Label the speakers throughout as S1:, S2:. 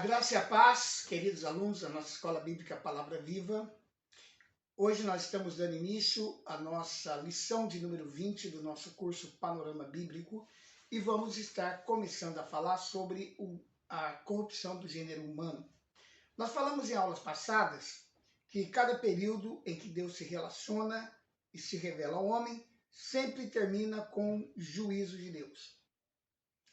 S1: graça e a paz, queridos alunos da nossa Escola Bíblica Palavra Viva. Hoje nós estamos dando início à nossa lição de número 20 do nosso curso Panorama Bíblico e vamos estar começando a falar sobre a corrupção do gênero humano. Nós falamos em aulas passadas que cada período em que Deus se relaciona e se revela ao homem sempre termina com juízo de Deus.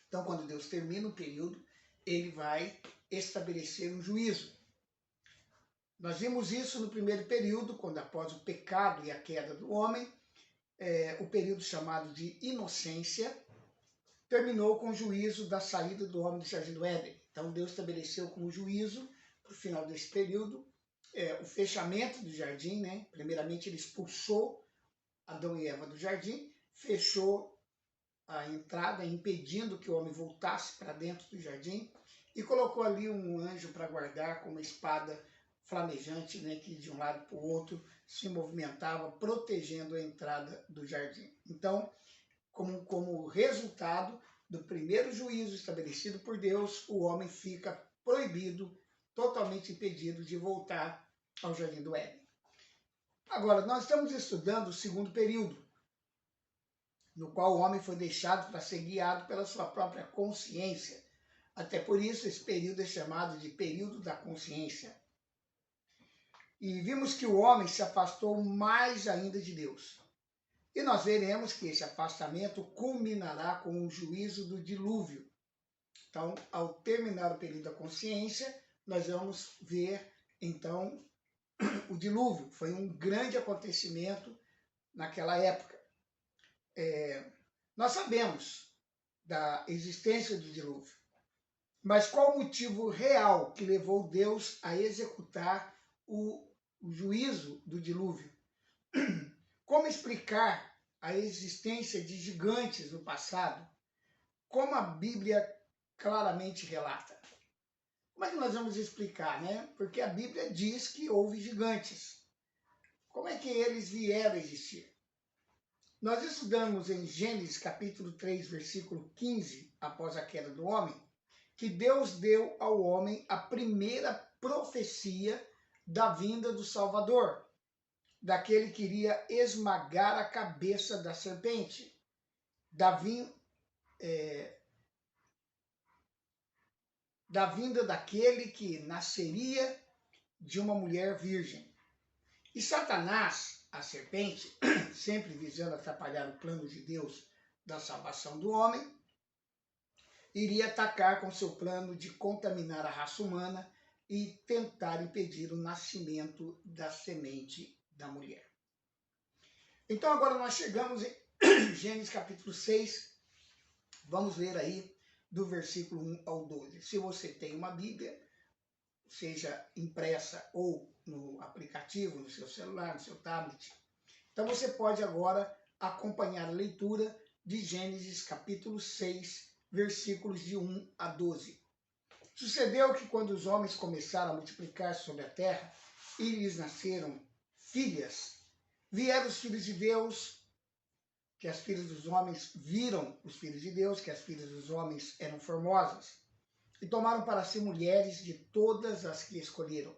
S1: Então, quando Deus termina o período, ele vai estabelecer um juízo. Nós vimos isso no primeiro período, quando após o pecado e a queda do homem, o período chamado de inocência, terminou com o juízo da saída do homem do Jardim do Éden. Então Deus estabeleceu como juízo, para o final desse período, o fechamento do jardim, né? Primeiramente ele expulsou Adão e Eva do jardim, fechou a entrada, impedindo que o homem voltasse para dentro do jardim, e colocou ali um anjo para guardar com uma espada flamejante, né, que de um lado para o outro se movimentava, protegendo a entrada do jardim. Então, como resultado do primeiro juízo estabelecido por Deus, o homem fica proibido, totalmente impedido de voltar ao Jardim do Éden. Agora, nós estamos estudando o segundo período, no qual o homem foi deixado para ser guiado pela sua própria consciência. Até por isso, esse período é chamado de período da consciência. E vimos que o homem se afastou mais ainda de Deus. E nós veremos que esse afastamento culminará com o juízo do dilúvio. Então, ao terminar o período da consciência, nós vamos ver, então, o dilúvio. Foi um grande acontecimento naquela época. Nós sabemos da existência do dilúvio, mas qual o motivo real que levou Deus a executar o juízo do dilúvio? Como explicar a existência de gigantes no passado, como a Bíblia claramente relata? Como é que nós vamos explicar, né? Porque a Bíblia diz que houve gigantes. Como é que eles vieram a existir? Nós estudamos em Gênesis capítulo 3, versículo 15, após a queda do homem, que Deus deu ao homem a primeira profecia da vinda do Salvador, daquele que iria esmagar a cabeça da serpente, da vinda daquele que nasceria de uma mulher virgem. E Satanás, a serpente, sempre visando atrapalhar o plano de Deus da salvação do homem, iria atacar com seu plano de contaminar a raça humana e tentar impedir o nascimento da semente da mulher. Então agora nós chegamos em Gênesis capítulo 6, vamos ler aí do versículo 1 ao 12. Se você tem uma Bíblia, seja impressa ou no aplicativo, no seu celular, no seu tablet, então você pode agora acompanhar a leitura de Gênesis capítulo 6, versículos de 1 a 12. Sucedeu que quando os homens começaram a multiplicar sobre a terra e lhes nasceram filhas, vieram os filhos de Deus, que as filhas dos homens viram os filhos de Deus, que as filhas dos homens eram formosas, e tomaram para si mulheres de todas as que escolheram.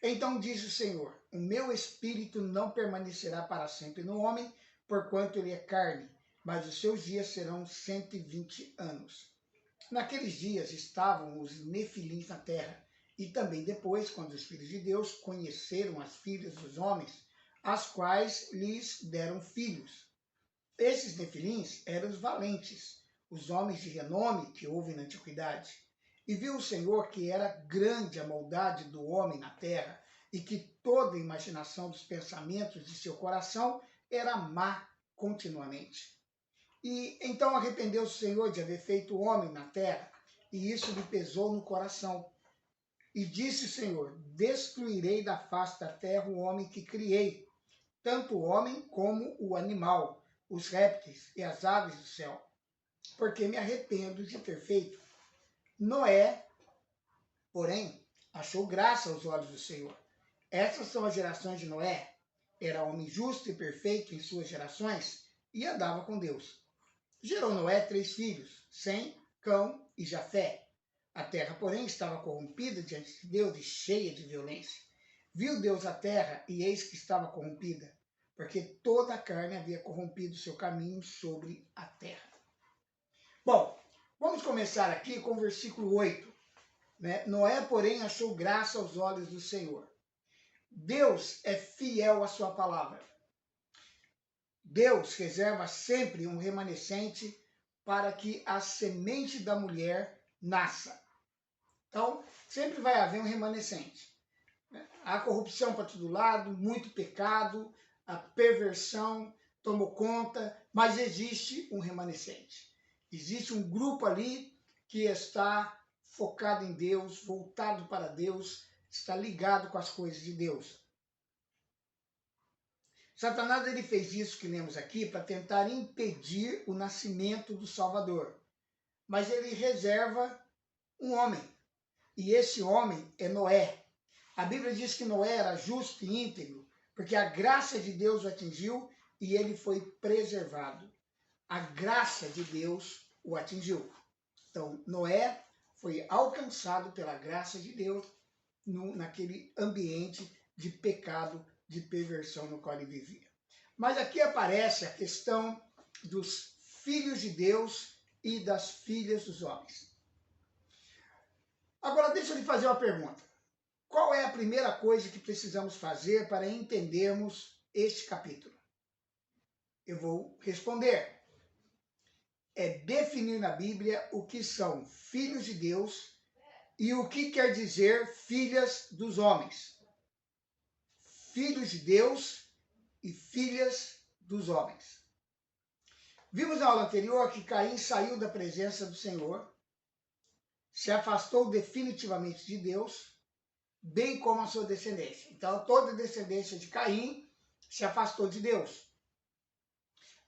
S1: Então disse o Senhor: o meu espírito não permanecerá para sempre no homem, porquanto ele é carne, mas os seus dias serão 120 anos. Naqueles dias estavam os nefilins na terra, e também depois, quando os filhos de Deus conheceram as filhas dos homens, as quais lhes deram filhos. Esses nefilins eram os valentes, os homens de renome que houve na antiguidade. E viu o Senhor que era grande a maldade do homem na terra, e que toda a imaginação dos pensamentos de seu coração era má continuamente. E então arrependeu-se o Senhor de haver feito o homem na terra, e isso lhe pesou no coração. E disse o Senhor: destruirei da face da terra o homem que criei, tanto o homem como o animal, os répteis e as aves do céu, porque me arrependo de ter feito. Noé, porém, achou graça aos olhos do Senhor. Essas são as gerações de Noé. Era homem justo e perfeito em suas gerações, e andava com Deus. Gerou Noé 3 filhos, Sem, Cão e Jafé. A terra, porém, estava corrompida diante de Deus e cheia de violência. Viu Deus a terra, e eis que estava corrompida, porque toda a carne havia corrompido seu caminho sobre a terra. Bom, vamos começar aqui com o versículo 8. Noé, porém, achou graça aos olhos do Senhor. Deus é fiel à sua palavra. Deus reserva sempre um remanescente para que a semente da mulher nasça. Então, sempre vai haver um remanescente. Há corrupção para todo lado, muito pecado, a perversão tomou conta, mas existe um remanescente. Existe um grupo ali que está focado em Deus, voltado para Deus, está ligado com as coisas de Deus. Satanás ele fez isso que lemos aqui para tentar impedir o nascimento do Salvador. Mas ele reserva um homem. E esse homem é Noé. A Bíblia diz que Noé era justo e íntegro, porque a graça de Deus o atingiu e ele foi preservado. A graça de Deus o atingiu. Então, Noé foi alcançado pela graça de Deus naquele ambiente de pecado, de perversão no qual ele vivia. Mas aqui aparece a questão dos filhos de Deus e das filhas dos homens. Agora, deixa eu lhe fazer uma pergunta. Qual é a primeira coisa que precisamos fazer para entendermos este capítulo? Eu vou responder. É definir na Bíblia o que são filhos de Deus e o que quer dizer filhas dos homens. Filhos de Deus e filhas dos homens. Vimos na aula anterior que Caim saiu da presença do Senhor, se afastou definitivamente de Deus, bem como a sua descendência. Então, toda a descendência de Caim se afastou de Deus.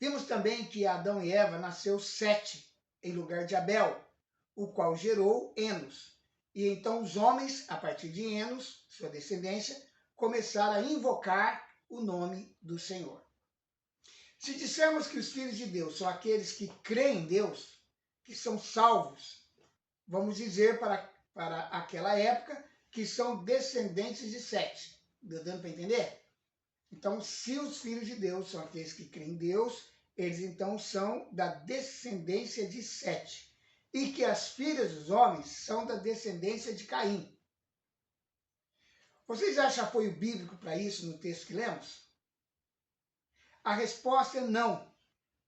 S1: Vimos também que Adão e Eva nasceu Sete, em lugar de Abel, o qual gerou Enos. E então os homens, a partir de Enos, sua descendência, começaram a invocar o nome do Senhor. Se dissermos que os filhos de Deus são aqueles que creem em Deus, que são salvos, vamos dizer para aquela época que são descendentes de Sete. Dando para entender? Então, se os filhos de Deus são aqueles que creem em Deus, eles então são da descendência de Sete. E que as filhas dos homens são da descendência de Caim. Vocês acham apoio bíblico para isso no texto que lemos? A resposta é não,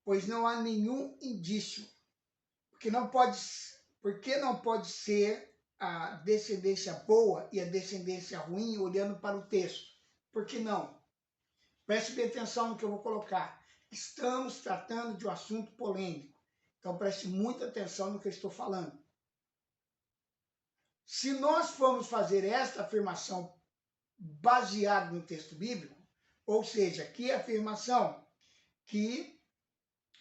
S1: pois não há nenhum indício. Porque não pode ser a descendência boa e a descendência ruim olhando para o texto. Por que não? Preste bem atenção no que eu vou colocar. Estamos tratando de um assunto polêmico. Então preste muita atenção no que eu estou falando. Se nós formos fazer esta afirmação baseada no texto bíblico, ou seja, que afirmação que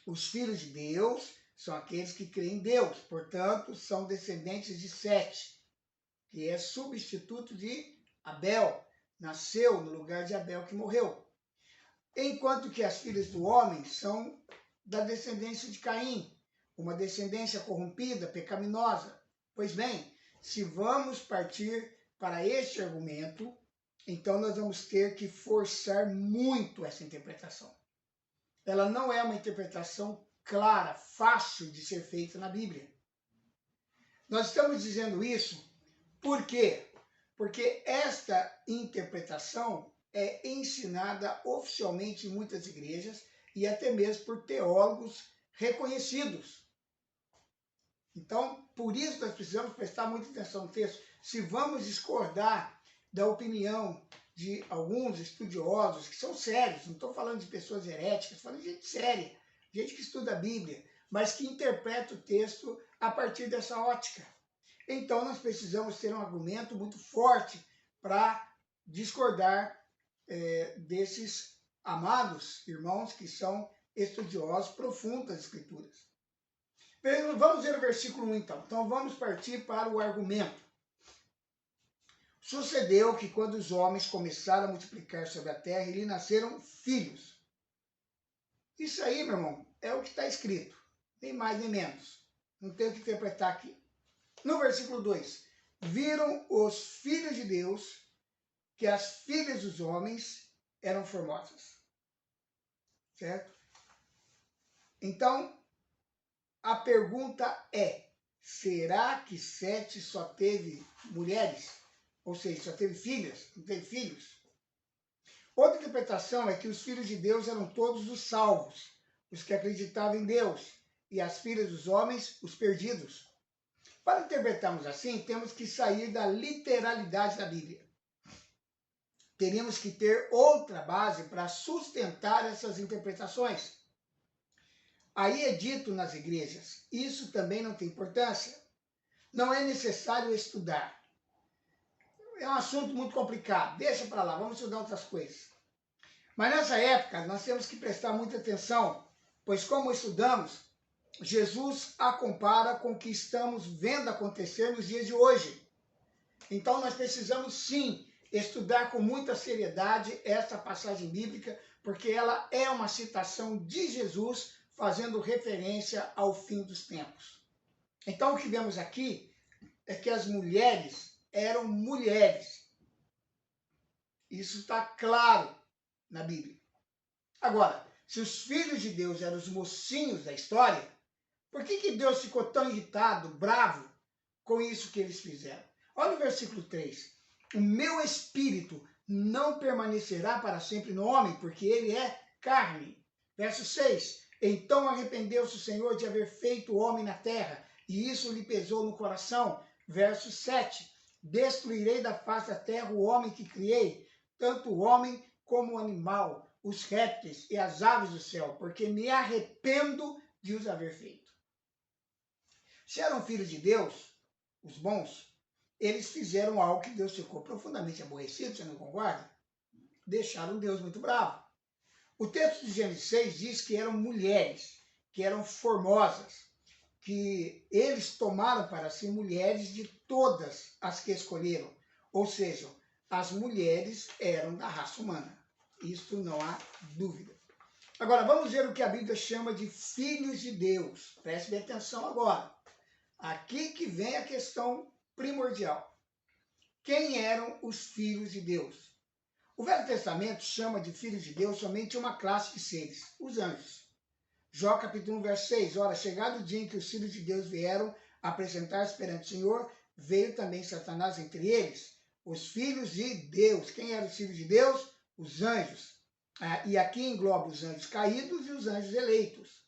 S1: os filhos de Deus são aqueles que creem em Deus, portanto, são descendentes de Sete, que é substituto de Abel, nasceu no lugar de Abel que morreu. Enquanto que as filhas do homem são da descendência de Caim, uma descendência corrompida, pecaminosa. Pois bem, se vamos partir para este argumento, então nós vamos ter que forçar muito essa interpretação. Ela não é uma interpretação clara, fácil de ser feita na Bíblia. Nós estamos dizendo isso por quê? Porque esta interpretação é ensinada oficialmente em muitas igrejas e até mesmo por teólogos reconhecidos. Então, por isso nós precisamos prestar muita atenção no texto. Se vamos discordar da opinião de alguns estudiosos que são sérios, não estou falando de pessoas heréticas, estou falando de gente séria, gente que estuda a Bíblia, mas que interpreta o texto a partir dessa ótica. Então, nós precisamos ter um argumento muito forte para discordar desses amados irmãos que são estudiosos profundos das Escrituras. Vamos ver o versículo 1, então. Então, vamos partir para o argumento. Sucedeu que quando os homens começaram a multiplicar sobre a terra, lhe nasceram filhos. Isso aí, meu irmão, é o que está escrito. Nem mais nem menos. Não tem o que interpretar aqui. No versículo 2, viram os filhos de Deus que as filhas dos homens eram formosas. Certo? Então, a pergunta é, será que Sete só teve mulheres? Ou seja, só teve filhas? Não teve filhos? Outra interpretação é que os filhos de Deus eram todos os salvos, os que acreditavam em Deus, e as filhas dos homens, os perdidos. Para interpretarmos assim, temos que sair da literalidade da Bíblia. Teríamos que ter outra base para sustentar essas interpretações. Aí é dito nas igrejas, isso também não tem importância. Não é necessário estudar. É um assunto muito complicado, deixa para lá, vamos estudar outras coisas. Mas nessa época, nós temos que prestar muita atenção, pois como estudamos, Jesus a compara com o que estamos vendo acontecer nos dias de hoje. Então nós precisamos sim estudar com muita seriedade essa passagem bíblica, porque ela é uma citação de Jesus fazendo referência ao fim dos tempos. Então o que vemos aqui é que as mulheres eram mulheres. Isso está claro na Bíblia. Agora, se os filhos de Deus eram os mocinhos da história, por que Deus ficou tão irritado, bravo com isso que eles fizeram? Olha o versículo 3. O meu espírito não permanecerá para sempre no homem, porque ele é carne. Verso 6. Então arrependeu-se o Senhor de haver feito o homem na terra, e isso lhe pesou no coração. Verso 7. Destruirei da face da terra o homem que criei, tanto o homem como o animal, os répteis e as aves do céu, porque me arrependo de os haver feito. Se eram filhos de Deus, os bons, eles fizeram algo que Deus ficou profundamente aborrecido, você não concorda? Deixaram Deus muito bravo. O texto de Gênesis 6 diz que eram mulheres, que eram formosas, que eles tomaram para si mulheres de todas as que escolheram. Ou seja, as mulheres eram da raça humana. Isso não há dúvida. Agora, vamos ver o que a Bíblia chama de filhos de Deus. Preste bem atenção agora. Aqui que vem a questão primordial. Quem eram os filhos de Deus? O Velho Testamento chama de filhos de Deus somente uma classe de seres, os anjos. Jó capítulo 1, verso 6. Ora, chegado o dia em que os filhos de Deus vieram apresentar-se perante o Senhor, veio também Satanás entre eles, os filhos de Deus. Quem eram os filhos de Deus? Os anjos. E aqui engloba os anjos caídos e os anjos eleitos.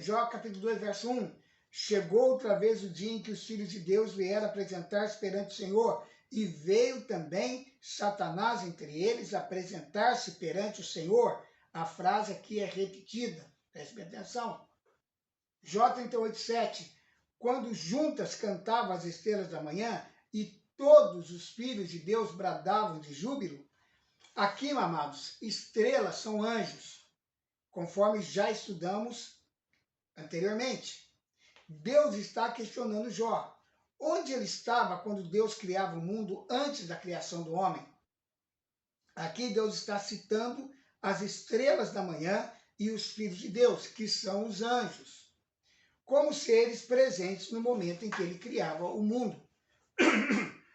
S1: Jó capítulo 2, verso 1. Chegou outra vez o dia em que os filhos de Deus vieram apresentar-se perante o Senhor, e veio também Satanás entre eles apresentar-se perante o Senhor. A frase aqui é repetida, preste bem atenção. Jó 38, 7. Quando juntas cantavam as estrelas da manhã, e todos os filhos de Deus bradavam de júbilo. Aqui, amados, estrelas são anjos, conforme já estudamos anteriormente. Deus está questionando Jó. Onde ele estava quando Deus criava o mundo antes da criação do homem? Aqui Deus está citando as estrelas da manhã e os filhos de Deus, que são os anjos, como seres presentes no momento em que ele criava o mundo.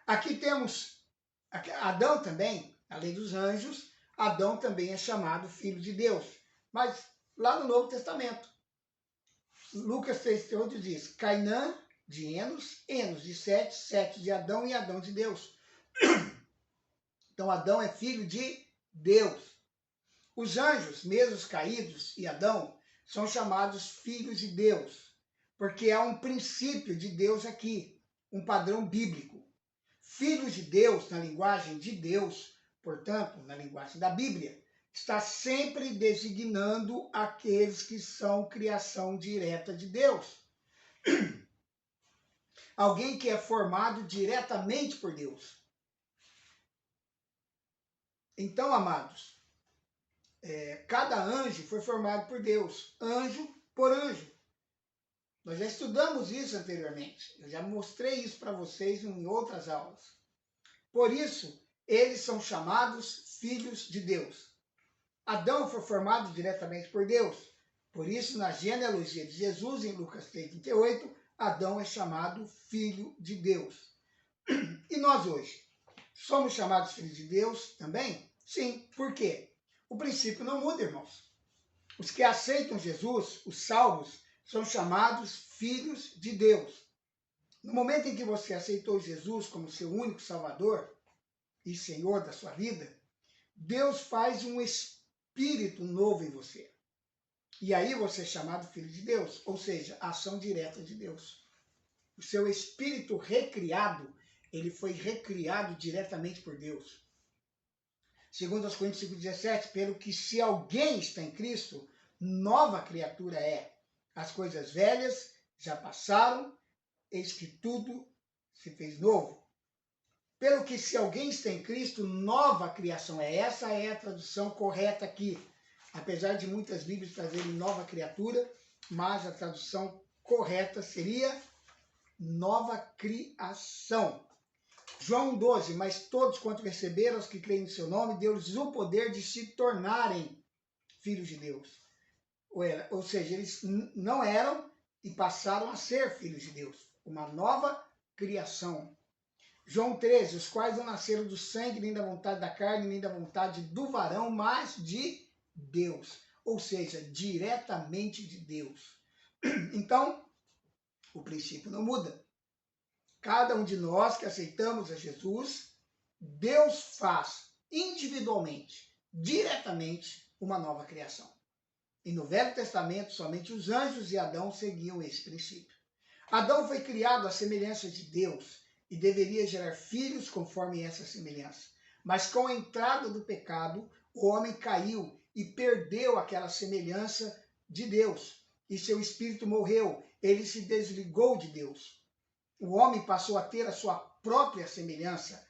S1: Aqui temos Adão também, além dos anjos, Adão também é chamado filho de Deus. Mas lá no Novo Testamento, Lucas 3,38 diz, Cainã de Enos, Enos de Sete, Sete de Adão e Adão de Deus. Então Adão é filho de Deus. Os anjos, mesmo os caídos e Adão, são chamados filhos de Deus, porque há um princípio de Deus aqui, um padrão bíblico. Filhos de Deus, na linguagem de Deus, portanto, na linguagem da Bíblia, está sempre designando aqueles que são criação direta de Deus. Alguém que é formado diretamente por Deus. Então, amados, cada anjo foi formado por Deus, anjo por anjo. Nós já estudamos isso anteriormente, eu já mostrei isso para vocês em outras aulas. Por isso, eles são chamados filhos de Deus. Adão foi formado diretamente por Deus. Por isso, na genealogia de Jesus, em Lucas 3,38, Adão é chamado filho de Deus. E nós hoje, somos chamados filhos de Deus também? Sim. Por quê? O princípio não muda, irmãos. Os que aceitam Jesus, os salvos, são chamados filhos de Deus. No momento em que você aceitou Jesus como seu único Salvador e Senhor da sua vida, Deus faz um espírito novo em você. E aí você é chamado filho de Deus, ou seja, a ação direta de Deus. O seu espírito recriado, ele foi recriado diretamente por Deus. Segundo as Coríntios 5,17, pelo que se alguém está em Cristo, nova criatura é. As coisas velhas já passaram, eis que tudo se fez novo. Pelo que se alguém está em Cristo, nova criação é. Essa é a tradução correta aqui. Apesar de muitas Bíblias trazerem nova criatura, mas a tradução correta seria nova criação. João 12, mas todos quanto receberam os que creem no seu nome, deu-lhes o poder de se tornarem filhos de Deus. Ou seja, eles não eram e passaram a ser filhos de Deus. Uma nova criação. João 13, os quais não nasceram do sangue, nem da vontade da carne, nem da vontade do varão, mas de Deus. Ou seja, diretamente de Deus. Então, o princípio não muda. Cada um de nós que aceitamos a Jesus, Deus faz individualmente, diretamente, uma nova criação. E no Velho Testamento, somente os anjos e Adão seguiam esse princípio. Adão foi criado à semelhança de Deus e deveria gerar filhos conforme essa semelhança. Mas com a entrada do pecado, o homem caiu e perdeu aquela semelhança de Deus. E seu espírito morreu, ele se desligou de Deus. O homem passou a ter a sua própria semelhança,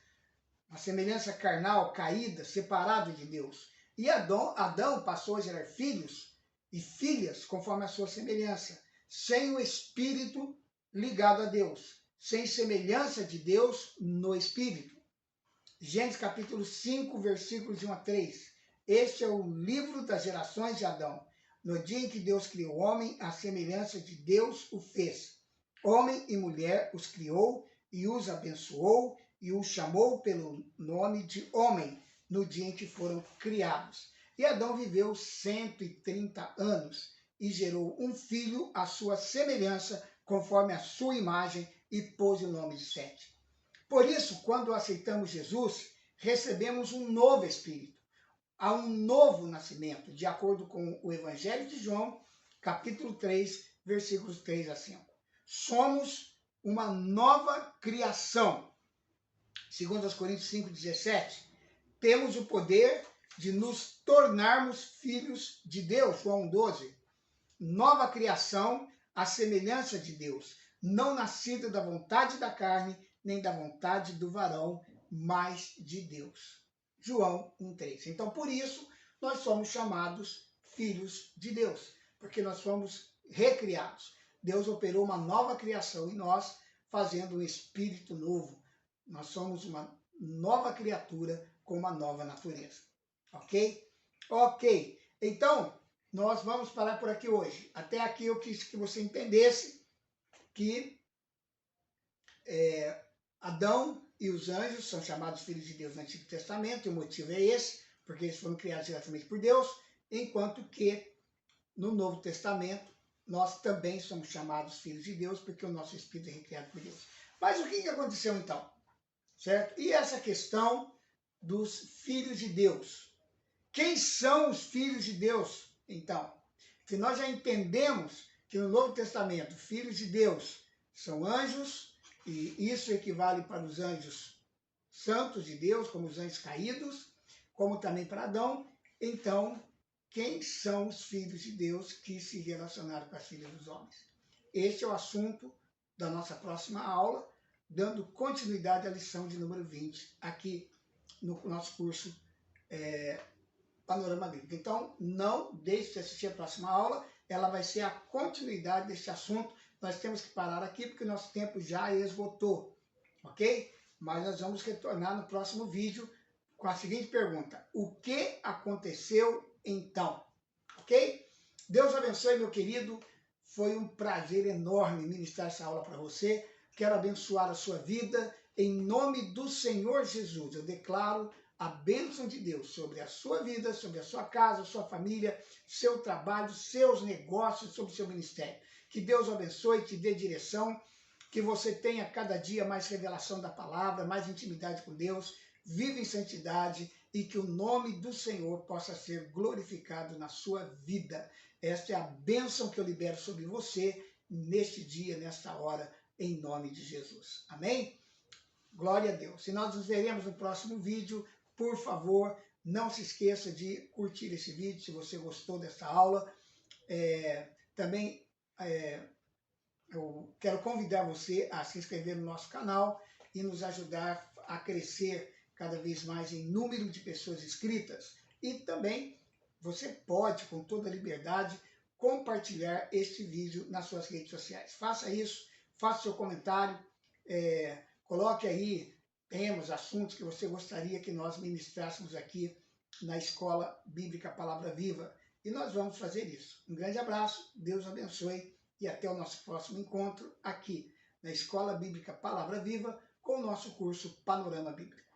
S1: a semelhança carnal, caída, separado de Deus. E Adão passou a gerar filhos e filhas conforme a sua semelhança, sem o espírito ligado a Deus, sem semelhança de Deus no espírito. Gênesis capítulo 5, versículos de 1 a 3. Este é o livro das gerações de Adão. No dia em que Deus criou o homem, a semelhança de Deus o fez. Homem e mulher os criou e os abençoou e os chamou pelo nome de homem no dia em que foram criados. E Adão viveu 130 anos e gerou um filho à sua semelhança, conforme a sua imagem, e pôs o nome de Sete. Por isso, quando aceitamos Jesus, recebemos um novo espírito. Há um novo nascimento, de acordo com o Evangelho de João, capítulo 3, versículos 3 a 5. Somos uma nova criação. Segundo as Coríntios 5,17, temos o poder de nos tornarmos filhos de Deus. João 12. Nova criação, à semelhança de Deus, não nascida da vontade da carne, nem da vontade do varão, mas de Deus. João 1,3. Então, por isso, nós somos chamados filhos de Deus, porque nós fomos recriados. Deus operou uma nova criação em nós, fazendo um espírito novo. Nós somos uma nova criatura com uma nova natureza. Ok? Ok. Então, nós vamos parar por aqui hoje. Até aqui eu quis que você entendesse que Adão e os anjos são chamados filhos de Deus no Antigo Testamento, e o motivo é esse, porque eles foram criados diretamente por Deus, enquanto que no Novo Testamento nós também somos chamados filhos de Deus, porque o nosso espírito é recriado por Deus. Mas o que aconteceu então? Certo? E essa questão dos filhos de Deus? Quem são os filhos de Deus, então? Que nós já entendemos que no Novo Testamento, filhos de Deus são anjos, e isso equivale para os anjos santos de Deus, como os anjos caídos, como também para Adão. Então, quem são os filhos de Deus que se relacionaram com as filhas dos homens? Este é o assunto da nossa próxima aula, dando continuidade à lição de número 20, aqui no nosso curso Panorama Bíblico. Então, não deixe de assistir a próxima aula, ela vai ser a continuidade desse assunto. Nós temos que parar aqui, porque nosso tempo já esgotou, ok? Mas nós vamos retornar no próximo vídeo com a seguinte pergunta: o que aconteceu então? Ok? Deus abençoe, meu querido. Foi um prazer enorme ministrar essa aula para você. Quero abençoar a sua vida. Em nome do Senhor Jesus, eu declaro a bênção de Deus sobre a sua vida, sobre a sua casa, sua família, seu trabalho, seus negócios, sobre o seu ministério. Que Deus o abençoe, te dê direção, que você tenha cada dia mais revelação da palavra, mais intimidade com Deus, viva em santidade e que o nome do Senhor possa ser glorificado na sua vida. Esta é a bênção que eu libero sobre você neste dia, nesta hora, em nome de Jesus. Amém? Glória a Deus. E nós nos veremos no próximo vídeo. Por favor, não se esqueça de curtir esse vídeo se você gostou dessa aula. Também eu quero convidar você a se inscrever no nosso canal e nos ajudar a crescer cada vez mais em número de pessoas inscritas. E também você pode, com toda liberdade, compartilhar este vídeo nas suas redes sociais. Faça isso, faça seu comentário, coloque aí temas, assuntos que você gostaria que nós ministrássemos aqui na Escola Bíblica Palavra Viva. E nós vamos fazer isso. Um grande abraço, Deus abençoe e até o nosso próximo encontro aqui na Escola Bíblica Palavra Viva com o nosso curso Panorama Bíblico.